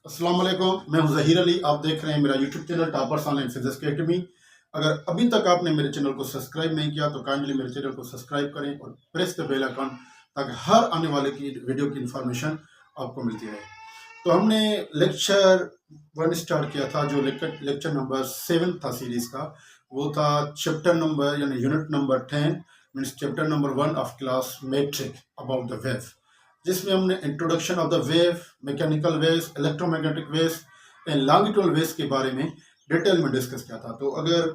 अस्सलाम वालेकुम, मैं हूं ज़हीर अली। आप देख रहे हैं मेरा YouTube channel toppers online physics academy. अगर अभी तक आपने मेरे चैनल को सब्सक्राइब नहीं किया तो काइंडली मेरे चैनल को सब्सक्राइब करें और प्रेस द बेल आइकन ताकि हर आने वाले की वीडियो की इंफॉर्मेशन आपको मिलती रहे। तो हमने लेक्चर 1 स्टार्ट किया था, जो लेक्चर नंबर 7 था सीरीज का। वो था चैप्टर नंबर यानी unit number 10 means chapter number 1 of class matric about the wave, जिसमें हमने introduction of the wave, mechanical waves, electromagnetic waves and longitudinal waves के बारे में डिटेल में डिस्कस किया था। तो अगर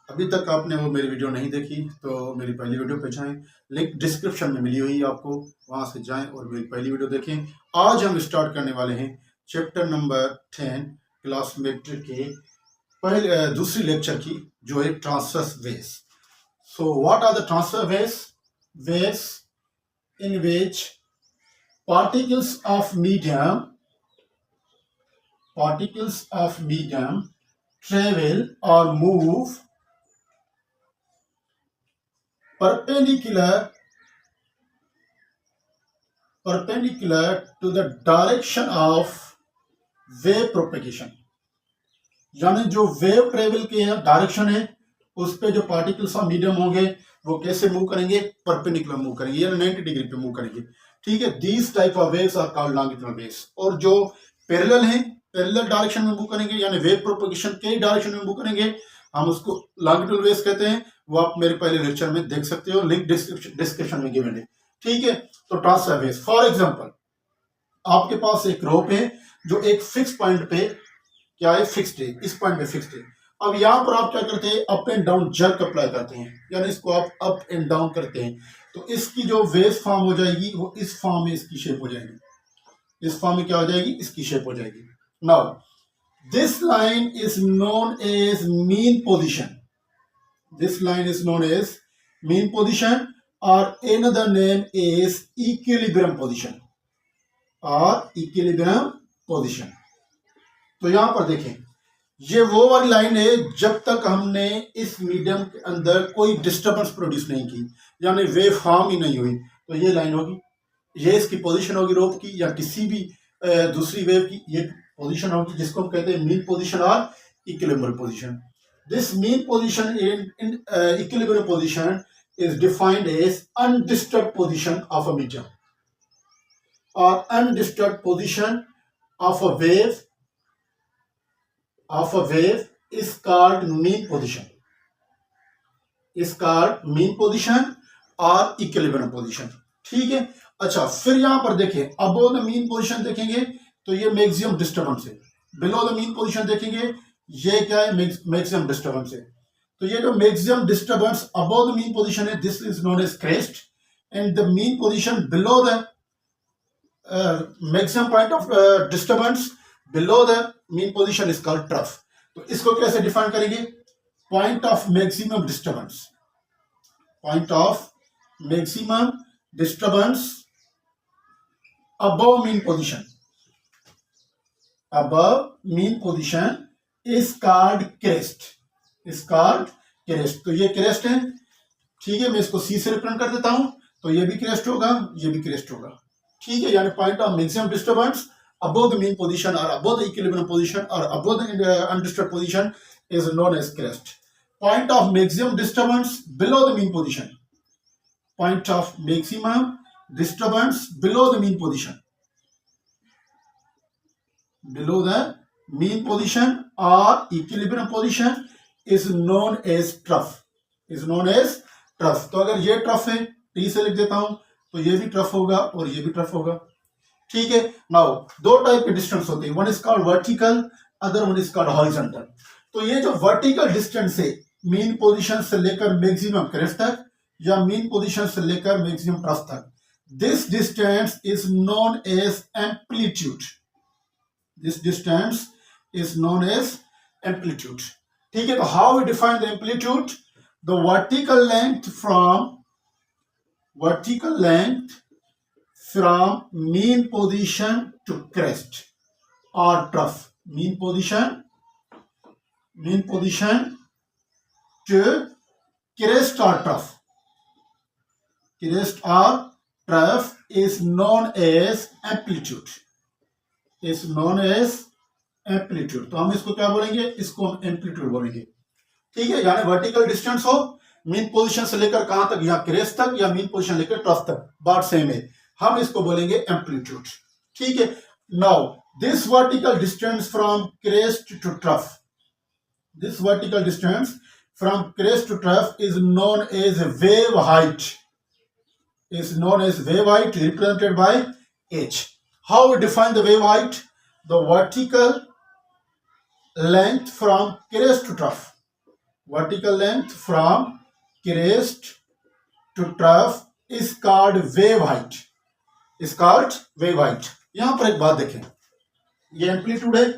अभी तक आपने वो मेरी वीडियो नहीं देखी तो मेरी पहली वीडियो पे जाएं, लिंक डिस्क्रिप्शन में मिली हुई है आपको, वहां से जाएं और मेरी पहली वीडियो देखें। आज हम स्टार्ट करने वाले हैं चैप्टर नंबर 10 क्लास मैट्रिक के दूसरी लेक्चर की, जो है transverse waves. So what are the transverse waves? Waves in which particles of medium travel or move perpendicular to the direction of wave propagation। यानी जो वेव ट्रेवल के direction है उस पे जो पार्टिकल्स ऑफ मीडियम होंगे वो कैसे मूव करेंगे? परपेंडिकुलर मूव करेंगे, यानी 90 डिग्री पे मूव करेंगे। ठीक है, these type of waves are called longitudinal waves. और जो पैरेलल हैं, पैरेलल डायरेक्शन में मूव करेंगे, यानी वेव प्रोपगेशन के डायरेक्शन में मूव करेंगे, हम उसको लॉन्गिट्यूडनल वेव्स कहते हैं। वो आप मेरे पहले लेक्चर में देख सकते हो, लिंक डिस्क्रिप्शन में गिवन है। ठीक है, तो ट्रांसवर्स वेव्स, फॉर एग्जांपल आपके पास एक रोप है जो एक फिक्स पॉइंट पे क्या है, फिक्स्ड है, इस पॉइंट पे फिक्स्ड है। अब यहां पर आप क्या करते हैं? Up and down jerk apply करते हैं, यानी इसको आप अप एंड डाउन करते हैं, तो इसकी जो वेव फॉर्म हो जाएगी वो इस फॉर्म में इसकी शेप हो जाएगी। इस फॉर्म में क्या हो जाएगी? इसकी शेप हो जाएगी। Now this line is known as mean position. This line is known as mean position और another name is equilibrium position और इक्विलिब्रियम पोजीशन। तो यहां पर देखें, ये वो वाली लाइन है जब तक हमने इस मीडियम के अंदर कोई डिस्टर्बेंस प्रोड्यूस नहीं की, यानी वेव फॉर्म ही नहीं हुई, तो ये लाइन होगी, ये इसकी पोजीशन होगी रोप की या किसी भी दूसरी वेव की, ये पोजीशन होगी जिसको हम कहते हैं मीन पोजीशन और equilibrium position. This mean position in equilibrium position is defined as undisturbed position of a medium, और undisturbed position of a wave is called mean position, और इक्विलिब्रियम पोजीशन। ठीक है, अच्छा, फिर यहां पर देखें, अबव द मीन पोजीशन देखेंगे तो ये मैक्सिमम डिस्टर्बेंस है, बिलो द मीन पोजीशन देखेंगे ये क्या है? मैक्सिमम डिस्टर्बेंस है। तो ये जो maximum disturbance above the mean position है, this is known as crest, and the mean position below the maximum point of disturbance below the mean position is called trough. तो इसको कैसे डिफाइन करेंगे? Point of maximum disturbance, point of maximum disturbance above mean position, above mean position is called crest, is called crest. तो ये crest है। ठीक है, मैं इसको सी से रिप्रेजेंट कर देता हूं, तो ये भी क्रेस्ट होगा, ये भी क्रेस्ट होगा। ठीक है, यानी point of maximum disturbance above the mean position or above the equilibrium position or above the undisturbed position is known as crest. Point of maximum disturbance below the mean position, point of maximum disturbance below the mean position, below the mean position or equilibrium position is known as trough, is known as trough। तो अगर ये trough है, T से लिख देता हूं, तो ये भी ट्रफ होगा और ये भी ट्रफ होगा। ठीक है, नाउ दो टाइप के डिस्टेंस होते हैं, one is called vertical, other one is called horizontal. तो ये जो वर्टिकल डिस्टेंस है मीन पोजीशन से लेकर मैक्सिमम क्रेस्ट तक या मीन पोजीशन से लेकर मैक्सिमम ट्रफ तक, this distance is known as amplitude, this distance is known as amplitude. ठीक है, तो how we define the amplitude? The vertical length from mean position to crest or trough, mean position to crest or trough, crest or trough is known as amplitude, is known as amplitude. तो हम इसको क्या बोलेंगे, इसको हम amplitude बोलेंगे। ठीक है, यानी वर्टिकल डिस्टेंस हो मीन पोजीशन से लेकर कहां तक, या क्रेस्ट तक, या मीन पोजीशन लेकर ट्रफ तक, बात सेम है, हम इसको बोलेंगे एम्पलीट्यूड। ठीक है, now this vertical distance from crest to trough, this vertical distance from crest to trough is known as wave height, is known as wave height, represented by h. How we define the wave height? The vertical length from crest to trough, vertical length from crest to trough is called wave height, is called wave height. यहां पर एक बात देखें, ये amplitude है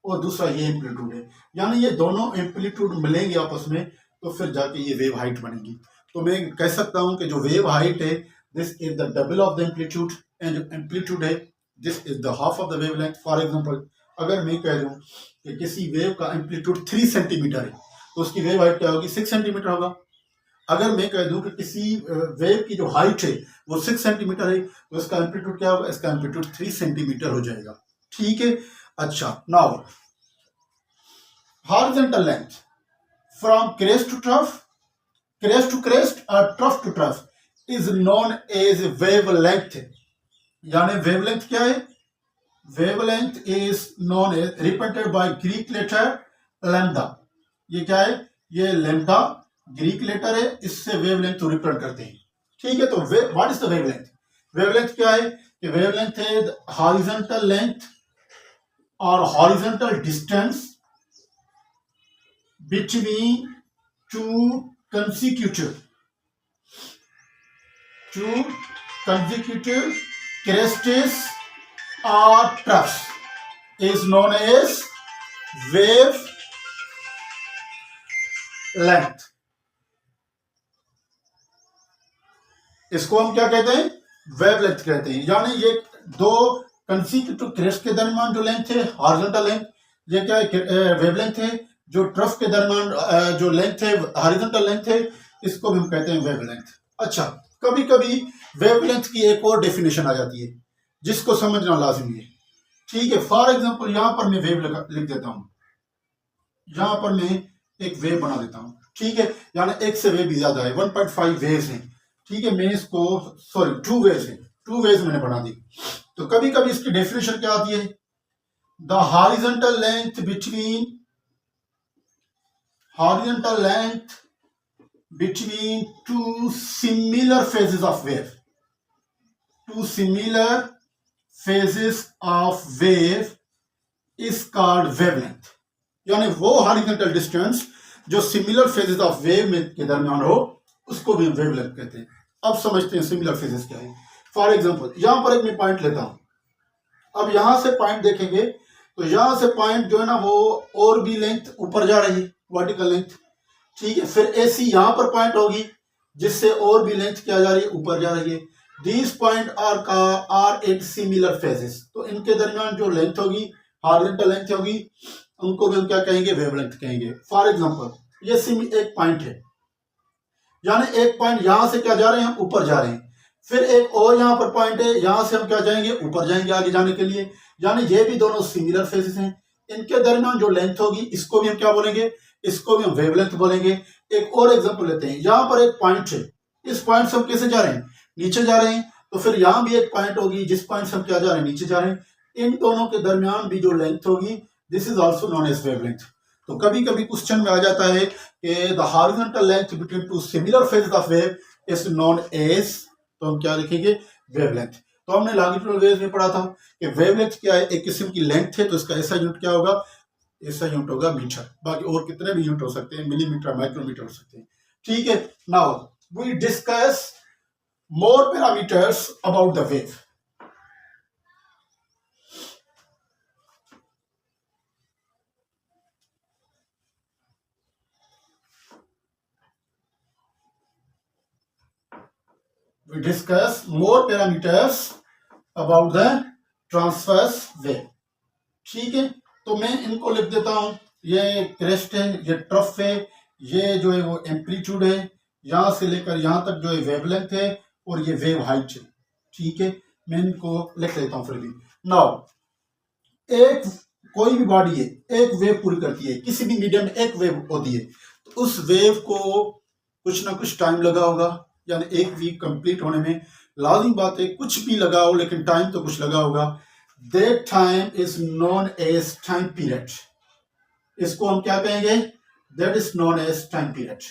और दूसरा ये एम्पलीट्यूड है, यानी ये दोनों एम्पलीट्यूड मिलेंगे आपस में तो फिर जाके ये वेव हाइट बनेगी। तो मैं कह सकता हूं कि जो वेव हाइट है this is the double of the amplitude, and जो एम्पलीट्यूड है this is the half of the wave length. For example अगर मैं कह दूं कि किसी वेव का एम्पलीट्यूड 3 सेंटीमीटर है तो उसकी वेव हाइट क्या होगी, 6 सेंटीमीटर होगा। अगर मैं कह दूं कि किसी वेव की जो हाइट है वो 6 सेंटीमीटर है तो इसका एम्पलीट्यूड क्या होगा, इसका एम्पलीट्यूड 3 सेंटीमीटर हो जाएगा। ठीक है, अच्छा, now horizontal length from crest to trough, crest to crest or trough to trough is known as wavelength। यानी wavelength क्या है, wavelength is known as represented by Greek letter lambda। ये क्या है, ये lambda ग्रीक लेटर है, इससे wavelength को रिप्रेजेंट करते हैं। ठीक है, तो what is the wavelength, wavelength क्या है कि वेवलेंथ है हॉरिजॉन्टल लेंथ और horizontal distance between two consecutive crests or troughs is known as wave length। इसको हम क्या कहते हैं, वेव लेंथ कहते हैं। यानी ये दो कंसिक्यूटिव क्रेस्ट के दरमियान जो लेंथ है हॉरिजॉन्टल लेंथ, ये क्या है, वेव लेंथ है। जो ट्रफ के दरमियान जो लेंथ है हॉरिजॉन्टल लेंथ है, इसको भी हम कहते हैं वेवलेंथ। अच्छा, कभी कभी वेवलेंथ की एक और डेफिनेशन आ जाती है जिसको समझना लाजमी है। ठीक है, फॉर एग्जांपल यहां पर मैं वेव लिख देता हूं, यहां पर मैं एक वेव बना देता हूं। ठीक है, यानी एक से वेव भी ज्यादा है, 1.5 वेव्स हैं। ठीक है, मैं इसको सॉरी 2 वेव्स हैं, 2 वेव्स मैंने बना दी। तो कभी कभी इसकी डेफिनेशन क्या आती है, the horizontal length between horizontal length between two similar phases of wave, two similar phases of wave is called wavelength। यानी वो हॉरिजॉन्टल डिस्टेंस जो सिमिलर फेजेस ऑफ वेव में के दरमियान हो उसको भी हम वेवलेंथ कहते हैं। अब समझते हैं सिमिलर फेजेस क्या है। फॉर एग्जांपल यहां पर एक मैं पॉइंट लेता हूं, अब यहां से पॉइंट देखेंगे तो यहां से पॉइंट जो है ना वो और भी लेंथ ऊपर जा रही है, वर्टिकल लेंथ। ठीक है, फिर ऐसी यहां पर पॉइंट होगी जिससे और भी लेंथ क्या जा रही है, ऊपर जा रही है। These point are at similar phases, तो इनके दरमियान जो लेंथ होगी हॉरिजॉन्टल लेंथ होगी उनको भी हम क्या कहेंगे, वेवलेंथ कहेंगे। फॉर एग्जांपल ये एक पॉइंट है, यानी एक पॉइंट यहां से क्या जा रहे हैं, हम ऊपर जा रहे हैं। फिर एक और यहां पर पॉइंट है, यहां से हम क्या जाएंगे, ऊपर जाएंगे आगे जाने के लिए। यानी ये भी दोनों सिमिलर फेजेस हैं, इनके दरमियान जो लेंथ होगी इसको भी हम क्या बोलेंगे, इसको भी हम वेवलेंथ बोलेंगे। एक और एग्जांपल लेते हैं, यहां पर एक पॉइंट है, इस पॉइंट से हम कैसे जा रहे हैं, नीचे जा रहे हैं। तो फिर यहां भी एक पॉइंट होगी जिस पॉइंट से हम क्या जा रहे हैं, नीचे जा रहे हैं। इन दोनों के दरमियान भी जो लेंथ होगी this is also known as wavelength. तो कभी कभी क्वेश्चन में आ जाता है कि the horizontal length between two similar phases of wave is known as, तो हम क्या लिखेंगे, वेवलेंथ। तो हमने लॉन्गिट्यूडनल वेव्स में पढ़ा था कि वेवलेंथ क्या है, एक किस्म की लेंथ है, तो इसका ऐसा यूनिट क्या होगा, ऐसा यूनिट होगा मीटर। बाकी और कितने भी यूनिट हो सकते हैं, मिलीमीटर, माइक्रोमीटर हो सकते हैं। ठीक है, now we discuss more parameters about the wave. We discuss more parameters about the transverse wave। ठीक है, तो मैं इनको लिख देता हूं, ये क्रेस्ट है, ये ट्रफ है, ये जो है वो एम्पलीट्यूड है, यहां से लेकर यहां तक जो है वेवलेंथ है, और ये वेव हाइट है। ठीक है, मैं इनको लिख लेता हूं फिर भी। नाउ एक कोई भी बॉडी है, एक वेव पूरी करती है, किसी भी मीडियम में एक वेव होती है, तो उस वेव को कुछ ना कुछ टाइम लगा होगा, यानी एक वीक कंप्लीट होने में। लाजिम बात है, कुछ भी लगा हो लेकिन टाइम तो कुछ लगा होगा। That time is known as time period. इसको हम क्या कहेंगे? That is known as time period.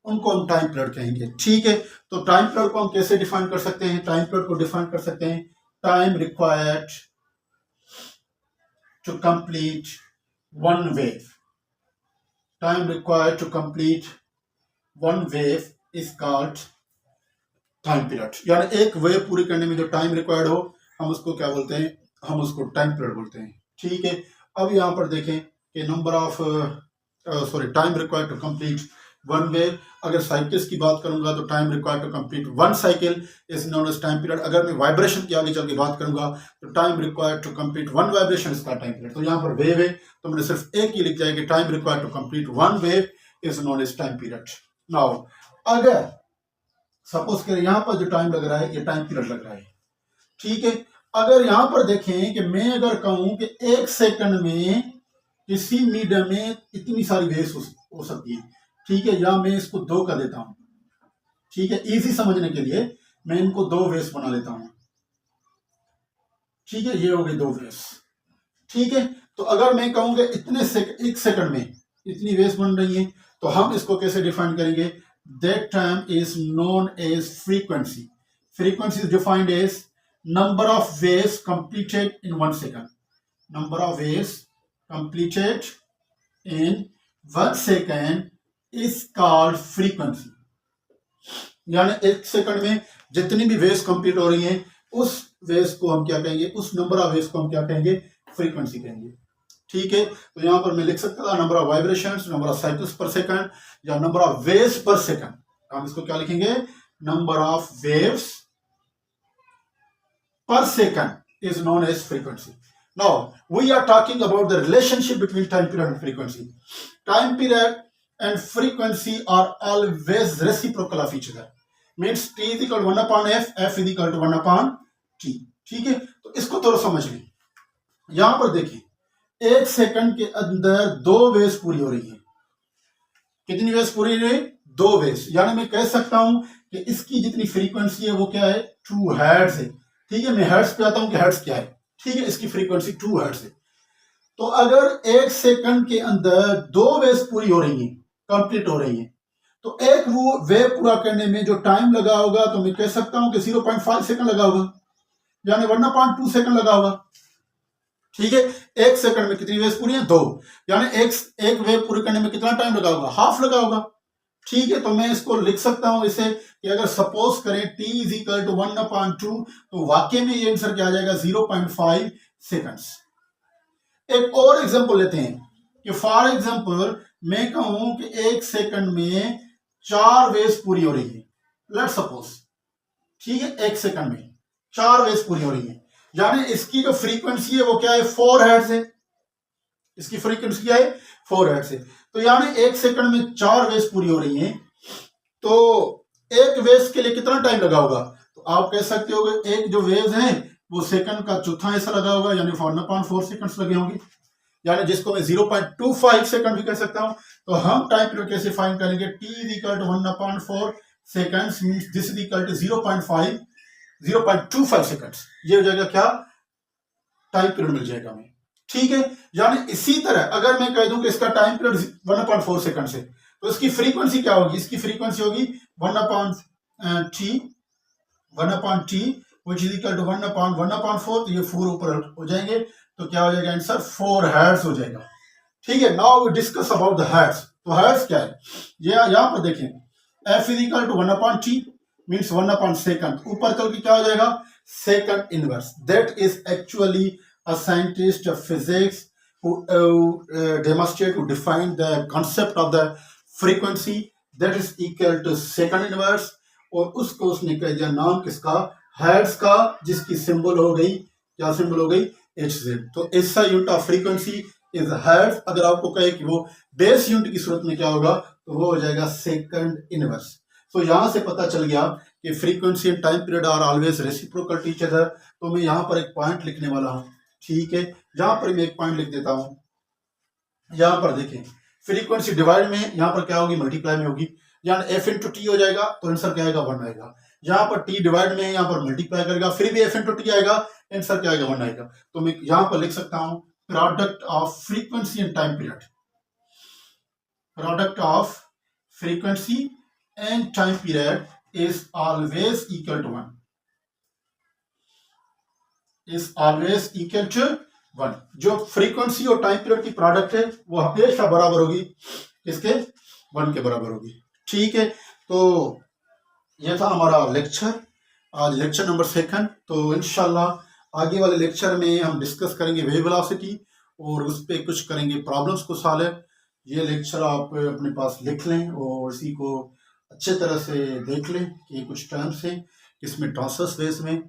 उनको हम टाइम पीरियड कहेंगे। ठीक है, तो टाइम पीरियड को हम कैसे डिफाइन कर सकते हैं? टाइम पीरियड को डिफाइन कर सकते हैं, time required to complete one wave. Time required to complete one wave is called time period. यानी एक वेव पूरी करने में जो टाइम रिक्वायर्ड हो, हम उसको क्या बोलते हैं? हम उसको टाइम पीरियड बोलते हैं। ठीक है, अब यहाँ पर देखें कि number of time required to complete one wave. अगर साइकिल्स की बात करूंगा तो time required to complete one cycle is known as time period. अगर मैं वाइब्रेशन की आगे चल के बात करूंगा तो time required to complete one vibration इसका टाइम पीरियड। तो यहाँ पर वेव है तो मैंने सिर्फ एक ही लिख दिया कि time required to complete one wave is known as time period. Now अगर सपोज करें यहाँ पर जो टाइम लग रहा है ये टाइम पीरियड लग रहा है। ठीक है, अगर यहाँ पर देखें कि मैं अगर कहूं कि एक सेकंड में किसी मीडियम में इतनी सारी वेव्स हो सकती है। ठीक है, या मैं इसको 2 कर देता हूं। ठीक है, इजी समझने के लिए मैं इनको 2 वेव्स बना लेता हूं। ठीक है, ये हो गई 2 वेव्स। ठीक है, तो अगर मैं कहूंगा एक सेकंड में इतनी वेव्स बन रही हैं, तो हम इसको कैसे डिफाइन करेंगे? That time is known as frequency. Frequency is defined as number of waves completed in 1 second. Number of waves completed in 1 second is called frequency. यानी एक सेकंड में जितनी भी वेव्स कंप्लीट हो रही हैं, उस वेव्स को हम क्या कहेंगे? उस नंबर ऑफ वेव्स को हम क्या कहेंगे? फ्रीक्वेंसी कहेंगे। ठीक है, तो यहां पर मैं लिख सकता था number of vibrations, number of cycles पर सेकंड, या नंबर ऑफ वेव्स पर सेकंड। हम इसको क्या लिखेंगे? Number of waves per second is known as frequency. Now, we are talking about the relationship between time period and frequency. Time period and frequency are always reciprocal of each other. Means t is equal to 1 upon f, f is equal to 1 upon t. ठीक है, तो इसको थोड़ा समझ लें। यहां पर देखिए, एक सेकंड के अंदर 2 वेव्स पूरी हो रही है। कितनी वेव्स पूरी हो रही है? 2 वेव्स। यानी मैं कह सकता हूं कि इसकी जितनी फ्रीक्वेंसी है वो क्या है? 2 हर्ट्ज है। ठीक है, मैं हर्ट्ज पे आता हूं कि हर्ट्ज क्या है। ठीक है, इसकी फ्रीक्वेंसी 2 हर्ट्ज है। तो अगर एक सेकंड के अंदर 2 वेव्स पूरी हो रही हैं, कंप्लीट हो रही हैं, तो एक वो वेव पूरा करने में जो टाइम लगा होगा, तो मैं कह सकता हूं कि 0.5 सेकंड लगा होगा, यानी 1/2 सेकंड लगा होगा। ठीक है, एक सेकंड में कितनी वेव्स पूरी हैं? 2, यानी एक वेव पूरी करने में कितना टाइम लगा होगा? हाफ लगा होगा। ठीक है, तो मैं इसको लिख सकता हूं इसे कि अगर सपोज करें t इज इक्वल टू 1/2, तो वाकई में ये आंसर क्या आ जाएगा? 0.5 सेकंड्स। एक और एग्जांपल लेते हैं कि फॉर एग्जांपल मैं कहूं कि एक सेकंड में 4 वेव्स पूरी हो रही है, लेट सपोज। ठीक है, एक सेकंड में 4 वेव्स पूरी हो रही है, यानी इसकी जो फ्रीक्वेंसी है वो क्या है? 4 हर्ट्ज है। इसकी फ्रीक्वेंसी क्या है? 4 हर्ट्ज है। तो यानी एक सेकंड में 4 वेव्स पूरी हो रही हैं, तो एक वेव्स के लिए कितना टाइम लगा होगा? तो आप कह सकते हो कि एक जो वेव्स हैं वो सेकंड का चौथा हिस्सा लगा होगा, यानी 1/4 सेकंड्स लगे होंगे, यानी जिसको मैं 0.25 सेकंड भी कह सकता हूं। तो हम टाइम पीरियड कैसे फाइंड करेंगे? t is equal to 1/4 seconds means this is equal to 0.25 seconds. ये हो जाएगा क्या? टाइम पीरियड मिल जाएगा हमें। ठीक है, यानी इसी तरह अगर मैं कह दूं कि इसका टाइम पीरियड 1/4 सेकंड है, तो इसकी फ्रीक्वेंसी क्या होगी? इसकी फ्रीक्वेंसी होगी 1/t which is equal to 1/1/4। तो ये 4 ऊपर हो जाएंगे, तो क्या हो जाएगा आंसर? 4 हर्ट्ज हो जाएगा। ठीक है, now we discuss about the hertz. तो हर्ट्ज क्या है? ये यहां पर देखें, f is equal to 1/t means 1 second. ऊपर चल के क्या हो जाएगा? Second inverse. That is actually a scientist of physics who demonstrate to define the concept of the frequency that is equal to second inverse, और उसको उसने कह दिया नाम किसका? हर्ट्ज का, जिसकी सिंबल हो गई, क्या सिंबल हो गई? Hz। तो ऐसा unit of frequency is hertz. अगर आपको कहे कि वो बेस यूनिट की सूरत में क्या होगा, तो वो हो जाएगा सेकंड इनवर्स। तो यहां से पता चल गया कि frequency and time period are always reciprocal to each other. तो मैं यहां पर एक पॉइंट लिखने वाला हूं। ठीक है, यहाँ पर मैं एक पॉइंट लिख देता हूँ। यहाँ पर देखें फ्रीक्वेंसी डिवाइड में यहाँ पर क्या होगी, मल्टीप्लाई में होगी। यहाँ एफ इंटू टी हो जाएगा तो आंसर क्या आएगा, 1 आएगा। यहाँ पर टी डिवाइड में यहाँ पर मल्टीप्लाई करेगा, फिर भी एफ इंटू टी आएगा, आंसर क्या आएगा, 1 आएगा। तो मैं यहाँ पर लिख सकता हूँ product of frequency and time period, product of frequency and time period is always equal to 1, is always equal to 1। जो फ्रीक्वेंसी और टाइम पीरियड की प्रोडक्ट है वो हमेशा बराबर होगी, इसके 1 के बराबर होगी। ठीक है, तो ये था हमारा लेक्चर, आज लेक्चर नंबर 2। तो इंशाल्लाह आगे वाले लेक्चर में हम डिस्कस करेंगे वेव वेलोसिटी और उस पर कुछ करेंगे प्रॉब्लम्स को सॉल्व। ये लेक्चर आप अपने पास लिख लें और इसी को अच्छे तरह से देख लें कि कुछ टर्म्स हैं इसमें ट्रांसवर्स वेव्स में।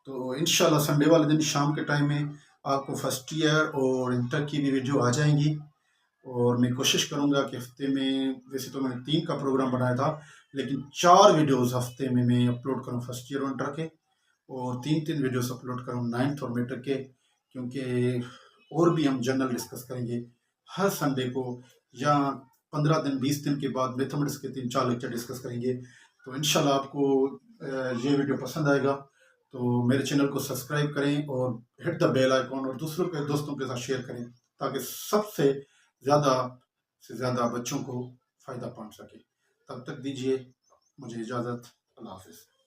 तो इंशाल्लाह संडे वाले दिन शाम के टाइम में आपको फर्स्ट ईयर और इंटर की भी वीडियो आ जाएंगी और मैं कोशिश करूंगा कि हफ्ते में, वैसे तो मैंने 3 का प्रोग्राम बनाया था, लेकिन 4 वीडियोस हफ्ते में मैं अपलोड करूं फर्स्ट ईयर और इंटर के, और 3 वीडियोस अपलोड करूं 9th और मेटर के, क्योंकि और भी हम जनरल डिस्कस करेंगे हर संडे को, या 15 दिन 20 दिन के बाद मैथमेटिक्स के 3-4 लेक्चर डिस्कस करेंगे। तो इंशाल्लाह आपको ये वीडियो पसंद आएगा तो मेरे चैनल को सब्सक्राइब करें और हिट द बेल आइकॉन और दूसरों के दोस्तों के साथ शेयर करें ताकि सबसे ज़्यादा से ज़्यादा बच्चों को फ़ायदा पहुंच सके। तब तक दीजिए मुझे इजाज़त। अल्लाह हाफिज़।